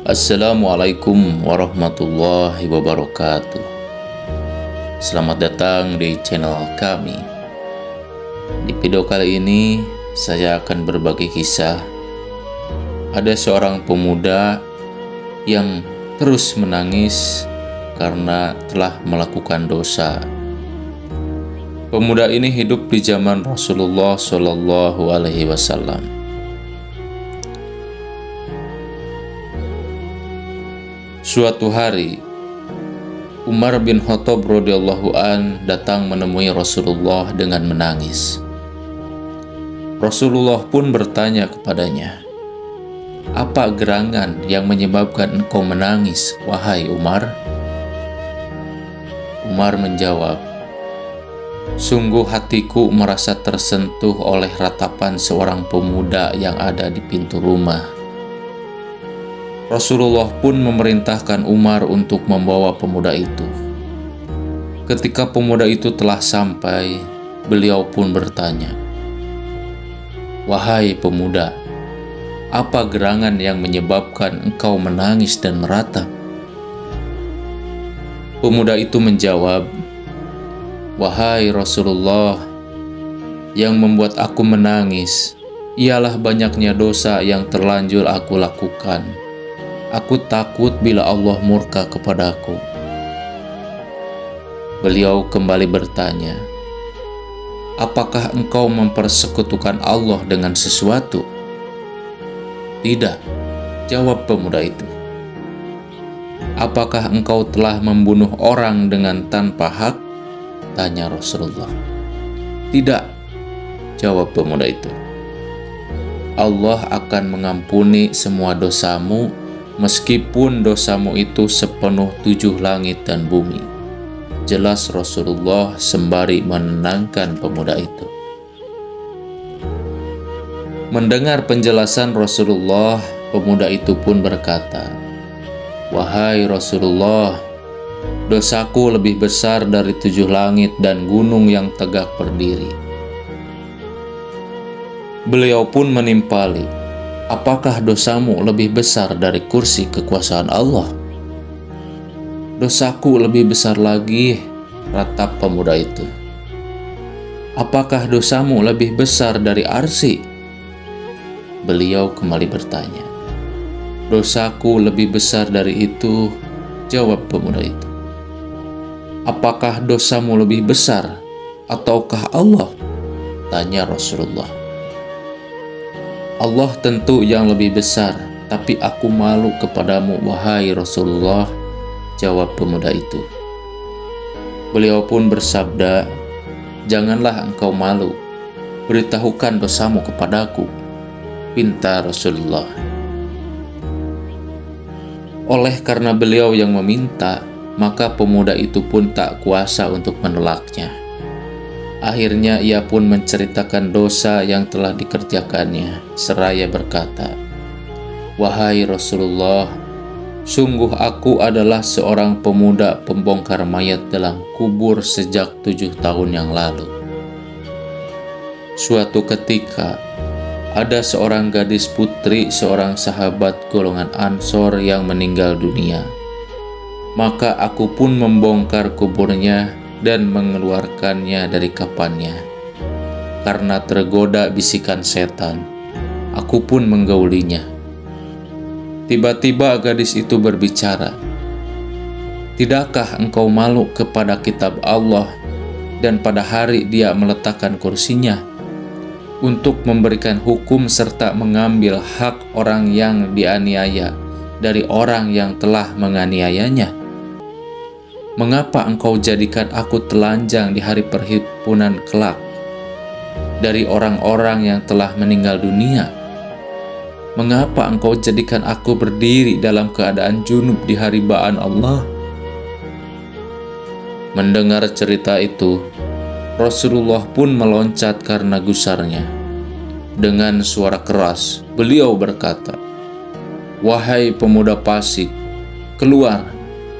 Assalamualaikum warahmatullahi wabarakatuh. Selamat datang di channel kami. Di video kali ini saya akan berbagi kisah. Ada seorang pemuda yang terus menangis karena telah melakukan dosa. Pemuda ini hidup di zaman Rasulullah Shallallahu Alaihi Wasallam. Suatu hari, Umar bin Khattab radhiyallahu an datang menemui Rasulullah dengan menangis. Rasulullah pun bertanya kepadanya, "Apa gerangan yang menyebabkan engkau menangis, wahai Umar?" Umar menjawab, "Sungguh hatiku merasa tersentuh oleh ratapan seorang pemuda yang ada di pintu rumah." Rasulullah pun memerintahkan Umar untuk membawa pemuda itu. Ketika pemuda itu telah sampai, beliau pun bertanya, "Wahai pemuda, apa gerangan yang menyebabkan engkau menangis dan meratap?" Pemuda itu menjawab, "Wahai Rasulullah, yang membuat aku menangis ialah banyaknya dosa yang terlanjur aku lakukan. Aku takut bila Allah murka kepadaku." Beliau kembali bertanya, "Apakah engkau mempersekutukan Allah dengan sesuatu?" "Tidak," jawab pemuda itu. "Apakah engkau telah membunuh orang dengan tanpa hak?" tanya Rasulullah. "Tidak," jawab pemuda itu. "Allah akan mengampuni semua dosamu meskipun dosamu itu sepenuh 7 langit dan bumi," jelas Rasulullah sembari menenangkan pemuda itu. Mendengar penjelasan Rasulullah, pemuda itu pun berkata, "Wahai Rasulullah, dosaku lebih besar dari 7 langit dan gunung yang tegak berdiri." Beliau pun menimpali, "Apakah dosamu lebih besar dari kursi kekuasaan Allah?" "Dosaku lebih besar lagi," ratap pemuda itu. "Apakah dosamu lebih besar dari arsy?" Beliau kembali bertanya. "Dosaku lebih besar dari itu," jawab pemuda itu. "Apakah dosamu lebih besar ataukah Allah?" tanya Rasulullah. "Allah tentu yang lebih besar, tapi aku malu kepadamu, wahai Rasulullah," jawab pemuda itu. Beliau pun bersabda, "Janganlah engkau malu, beritahukan dosamu kepadaku," pinta Rasulullah. Oleh karena beliau yang meminta, maka pemuda itu pun tak kuasa untuk menolaknya. Akhirnya ia pun menceritakan dosa yang telah dikerjakannya, seraya berkata, "Wahai Rasulullah, sungguh aku adalah seorang pemuda pembongkar mayat dalam kubur sejak 7 tahun yang lalu. Suatu ketika, ada seorang gadis putri seorang sahabat golongan Ansor yang meninggal dunia. Maka aku pun membongkar kuburnya dan mengeluarkannya dari kafannya. Karena tergoda bisikan setan, aku pun menggaulinya. Tiba-tiba gadis itu berbicara, 'Tidakkah engkau malu kepada kitab Allah dan pada hari Dia meletakkan kursinya untuk memberikan hukum serta mengambil hak orang yang dianiaya dari orang yang telah menganiayanya? Mengapa engkau jadikan aku telanjang di hari perhimpunan kelak dari orang-orang yang telah meninggal dunia? Mengapa engkau jadikan aku berdiri dalam keadaan junub di hari ba'an Allah?" Mendengar cerita itu, Rasulullah pun meloncat karena gusarnya. Dengan suara keras, beliau berkata, "Wahai pemuda fasik, keluar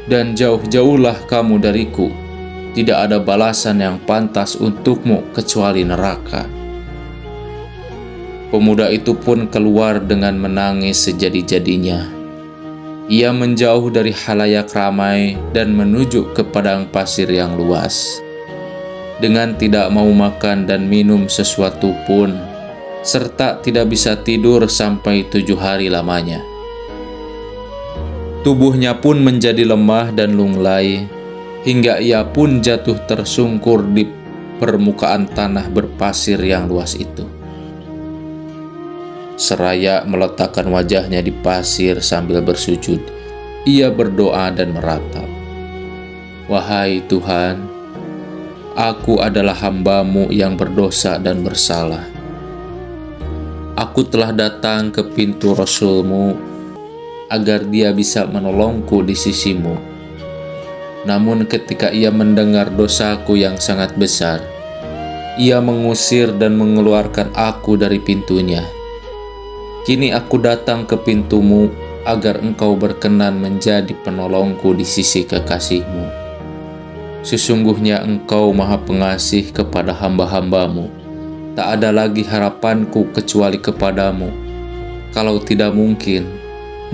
dan jauh-jauhlah kamu dariku. Tidak ada balasan yang pantas untukmu kecuali neraka." Pemuda itu pun keluar dengan menangis sejadi-jadinya. Ia menjauh dari halayak ramai dan menuju ke padang pasir yang luas. Dengan tidak mau makan dan minum sesuatu pun, serta tidak bisa tidur sampai 7 hari lamanya. Tubuhnya pun menjadi lemah dan lunglai, hingga ia pun jatuh tersungkur di permukaan tanah berpasir yang luas itu. Seraya meletakkan wajahnya di pasir sambil bersujud, ia berdoa dan meratap, "Wahai Tuhan, aku adalah hamba-Mu yang berdosa dan bersalah. Aku telah datang ke pintu Rasul-Mu agar dia bisa menolongku di sisi-Mu. Namun ketika ia mendengar dosaku yang sangat besar, ia mengusir dan mengeluarkan aku dari pintunya. Kini aku datang ke pintu-Mu agar Engkau berkenan menjadi penolongku di sisi kekasih-Mu. Sesungguhnya Engkau Maha Pengasih kepada hamba-hamba-Mu. Tak ada lagi harapanku kecuali kepadamu. Kalau tidak mungkin,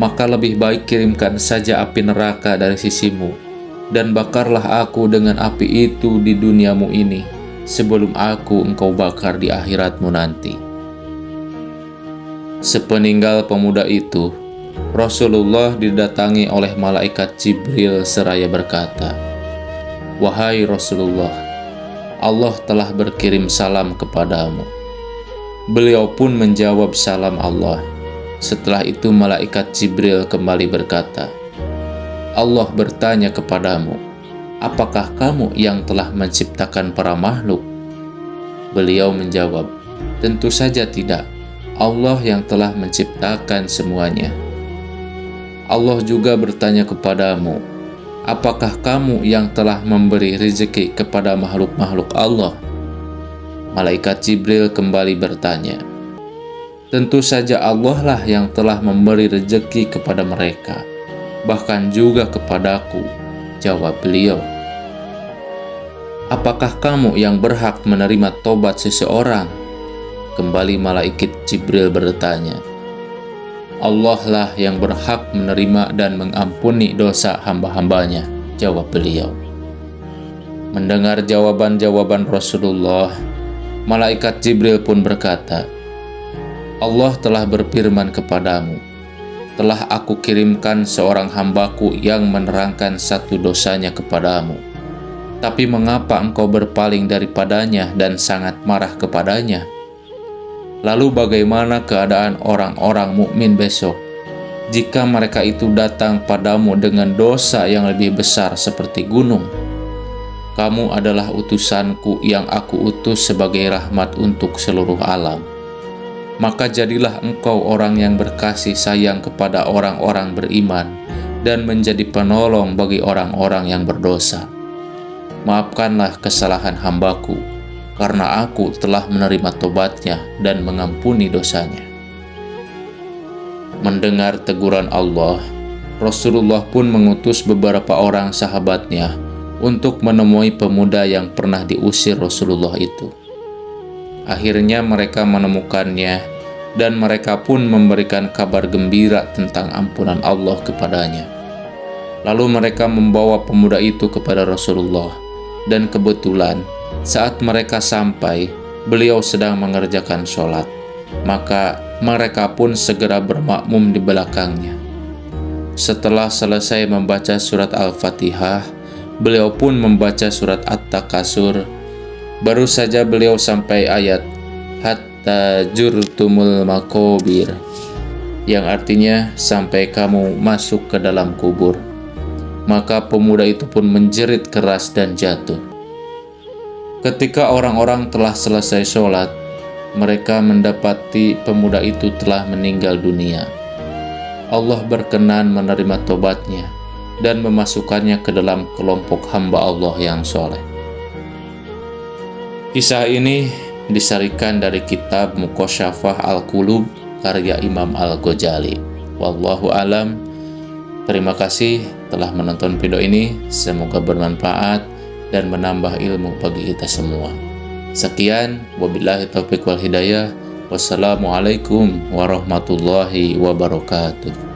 maka lebih baik kirimkan saja api neraka dari sisi-Mu, dan bakarlah aku dengan api itu di duniamu ini, sebelum aku Engkau bakar di akhiratmu nanti." Sepeninggal pemuda itu, Rasulullah didatangi oleh malaikat Jibril seraya berkata, "Wahai Rasulullah, Allah telah berkirim salam kepadamu." Beliau pun menjawab salam Allah. Setelah itu malaikat Jibril kembali berkata, "Allah bertanya kepadamu, apakah kamu yang telah menciptakan para makhluk?" Beliau menjawab, "Tentu saja tidak. Allah yang telah menciptakan semuanya." Allah juga bertanya kepadamu, apakah kamu yang telah memberi rezeki kepada makhluk-makhluk Allah? Malaikat Jibril kembali bertanya, "Tentu saja Allah lah yang telah memberi rezeki kepada mereka, bahkan juga kepadaku," jawab beliau. "Apakah kamu yang berhak menerima tobat seseorang?" Kembali malaikat Jibril bertanya. "Allah lah yang berhak menerima dan mengampuni dosa hamba-hambanya," jawab beliau. Mendengar jawaban-jawaban Rasulullah, malaikat Jibril pun berkata, "Allah telah berfirman kepadamu, telah aku kirimkan seorang hambaku yang menerangkan satu dosanya kepadamu. Tapi mengapa engkau berpaling daripadanya dan sangat marah kepadanya? Lalu bagaimana keadaan orang-orang mukmin besok, jika mereka itu datang padamu dengan dosa yang lebih besar seperti gunung? Kamu adalah utusanku yang aku utus sebagai rahmat untuk seluruh alam. Maka jadilah engkau orang yang berkasih sayang kepada orang-orang beriman dan menjadi penolong bagi orang-orang yang berdosa. Maafkanlah kesalahan hambaku, karena aku telah menerima tobatnya dan mengampuni dosanya." Mendengar teguran Allah, Rasulullah pun mengutus beberapa orang sahabatnya untuk menemui pemuda yang pernah diusir Rasulullah itu. Akhirnya mereka menemukannya, dan mereka pun memberikan kabar gembira tentang ampunan Allah kepadanya. Lalu mereka membawa pemuda itu kepada Rasulullah, dan kebetulan saat mereka sampai, beliau sedang mengerjakan sholat. Maka mereka pun segera bermakmum di belakangnya. Setelah selesai membaca surat Al-Fatihah, beliau pun membaca surat At-Takasur. Baru saja beliau sampai ayat "Hatta jurtumul makobir", yang artinya sampai kamu masuk ke dalam kubur. Maka pemuda itu pun menjerit keras dan jatuh. Ketika orang-orang telah selesai sholat, mereka mendapati pemuda itu telah meninggal dunia. Allah berkenan menerima tobatnya dan memasukkannya ke dalam kelompok hamba Allah yang soleh. Kisah ini disarikan dari kitab Muqasyafah Al-Qulub karya Imam Al-Ghazali. Wallahu alam. Terima kasih telah menonton video ini. Semoga bermanfaat dan menambah ilmu bagi kita semua. Sekian, wabillahi taufiq wal hidayah. Wassalamualaikum warahmatullahi wabarakatuh.